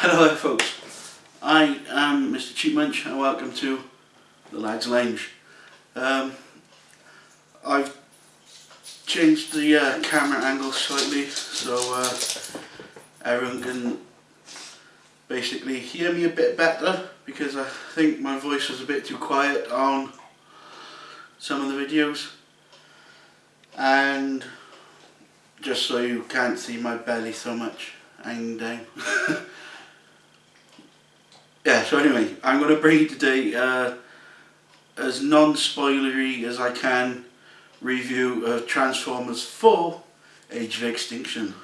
Hello there folks, I am Mr. Cheap Munch and welcome to the Lads Lounge. I've changed the camera angle slightly so everyone can basically hear me a bit better, because I think my voice was a bit too quiet on some of the videos, and just so you can't see my belly so much hanging down. Yeah, so anyway, I'm going to bring you today as non-spoilery as I can review of Transformers 4 Age of Extinction.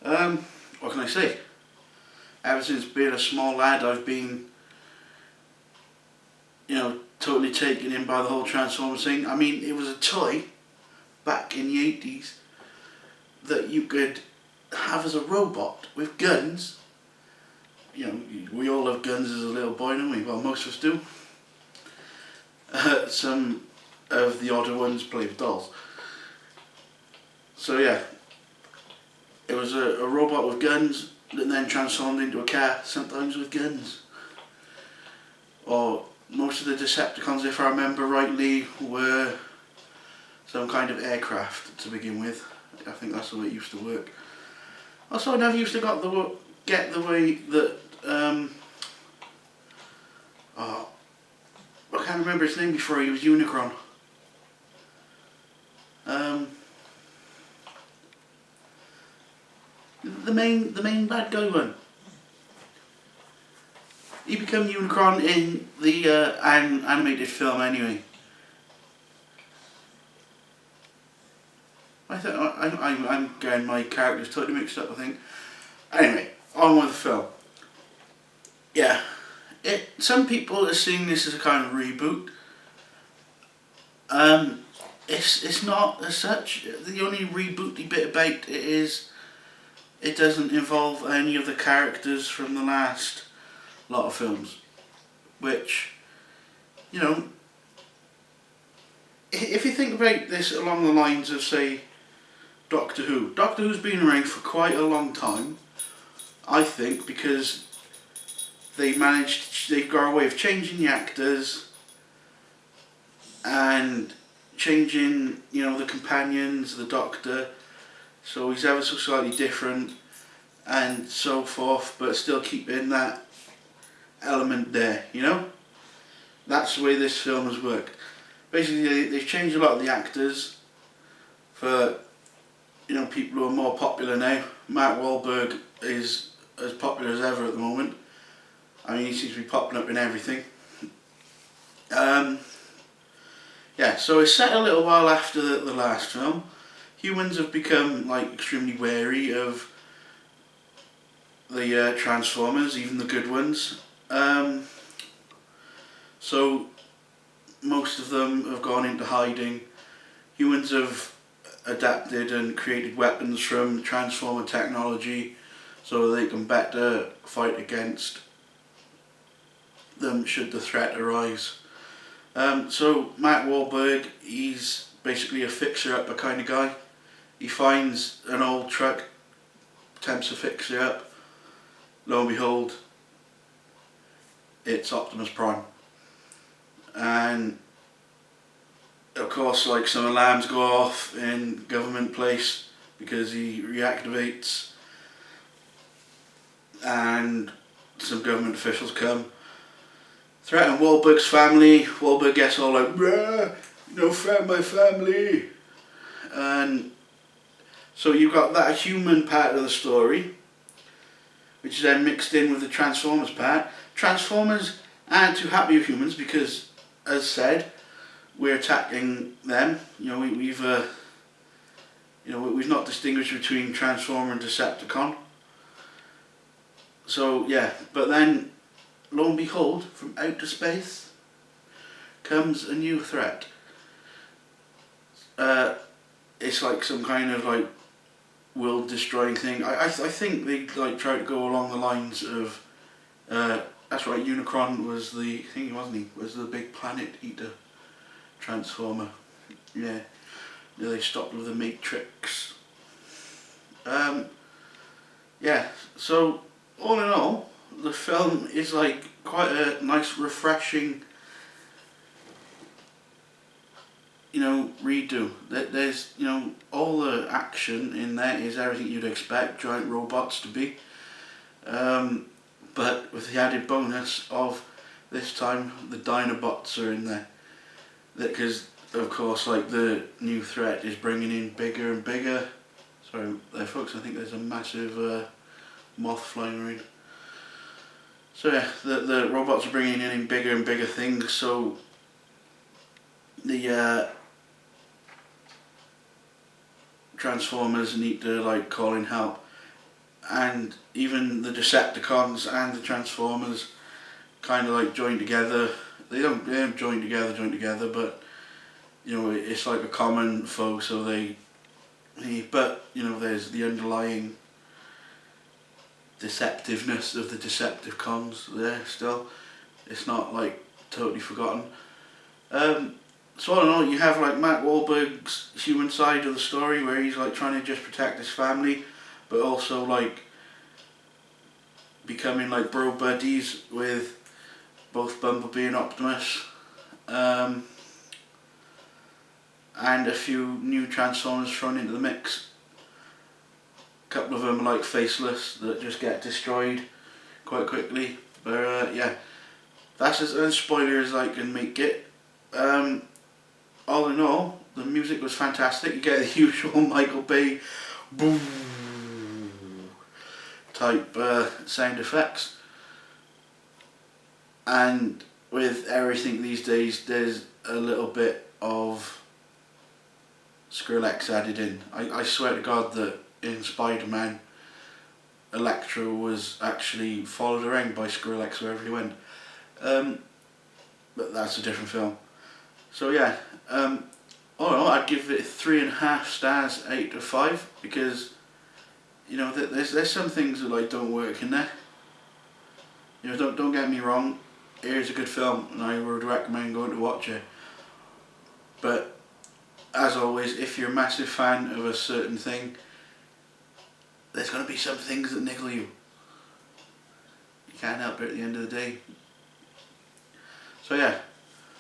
What can I say? Ever since being a small lad, I've been, totally taken in by the whole Transformers thing. I mean, it was a toy back in the 80s that you could have as a robot with guns. We all have guns as a little boy, don't we? Well, most of us do. Some of the odder ones play with dolls. So yeah, it was a robot with guns that then transformed into a car, sometimes with guns. Or most of the Decepticons, if I remember rightly, were some kind of aircraft to begin with. I think that's the way it used to work. Also, I never used to get the way that I can't remember his name before he was Unicron. The main bad guy one. He became Unicron in the animated film anyway. I'm getting my characters totally mixed up, I think. Anyway, on with the film. Yeah, some people are seeing this as a kind of reboot. It's not as such. The only rebooty bit about it is it doesn't involve any of the characters from the last lot of films, which, if you think about this along the lines of, say, Doctor Who. Doctor Who's been around for quite a long time, I think, because they've got a way of changing the actors and changing, the companions, the Doctor, so he's ever so slightly different and so forth, but still keeping that element there, That's the way this film has worked. Basically, they've changed a lot of the actors for, people who are more popular now. Mark Wahlberg is as popular as ever at the moment. I mean, he seems to be popping up in everything. Yeah, so it's set a little while after the last film. Humans have become extremely wary of the Transformers, even the good ones. So most of them have gone into hiding. Humans have adapted and created weapons from Transformer technology so they can better fight against them should the threat arise. So Mark Wahlberg, he's basically a fixer-upper kind of guy. He finds an old truck, attempts to fix it up. Lo and behold, it's Optimus Prime. And of course, some alarms go off in government place because he reactivates, and some government officials come, threaten Wahlberg's family. Wahlberg gets all like, "Bruh, no threat my family." And so you've got that human part of the story, which is then mixed in with the Transformers part. Transformers aren't too happy with humans because, as said, we're attacking them. We've not distinguished between Transformer and Decepticon. So yeah, but then, lo and behold, from outer space comes a new threat. It's like some kind of world-destroying thing. I think they try to go along the lines of that's right. Unicron was the thing, wasn't he? Was the big planet eater Transformer. Yeah. They stopped with the Matrix. Yeah. So all in all, the film is like quite a nice, refreshing, redo. There's, all the action in there is everything you'd expect giant robots to be. But with the added bonus of this time the Dinobots are in there. Because, of course, like the new threat is bringing in bigger and bigger. Sorry there folks, I think there's a massive moth flying around. So yeah, the robots are bringing in bigger and bigger things, so the Transformers need to like call in help. And even the Decepticons and the Transformers kind of like join together. They don't join together, but it's like a common foe. So but there's the underlying deceptiveness of the Decepticons there still. It's not like totally forgotten. So all in all, you have like Mark Wahlberg's human side of the story where he's like trying to just protect his family, but also like becoming like bro buddies with both Bumblebee and Optimus, and a few new Transformers thrown into the mix. A couple of them are like faceless that just get destroyed quite quickly. But yeah, that's as spoiler as I can make it. All in all, the music was fantastic. You get the usual Michael Bay boom type sound effects, and with everything these days there's a little bit of Skrillex added in. I swear to God that in Spider-Man Electro was actually followed around by Skrillex wherever he went, but that's a different film. So yeah, all in all, I'd give it 3.5 stars out of 5 because there's some things that like don't work in there. Don't get me wrong, it is a good film and I would recommend going to watch it. But as always, if you're a massive fan of a certain thing, there's going to be some things that niggle you. You can't help it at the end of the day. So yeah,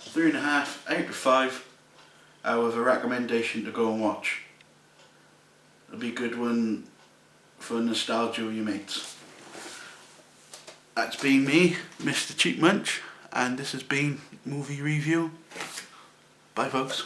3.5 out of 5. With a recommendation to go and watch. It'll be a good one for nostalgia with your mates. That's been me, Mr. Cheap Munch, and this has been Movie Review. Bye folks.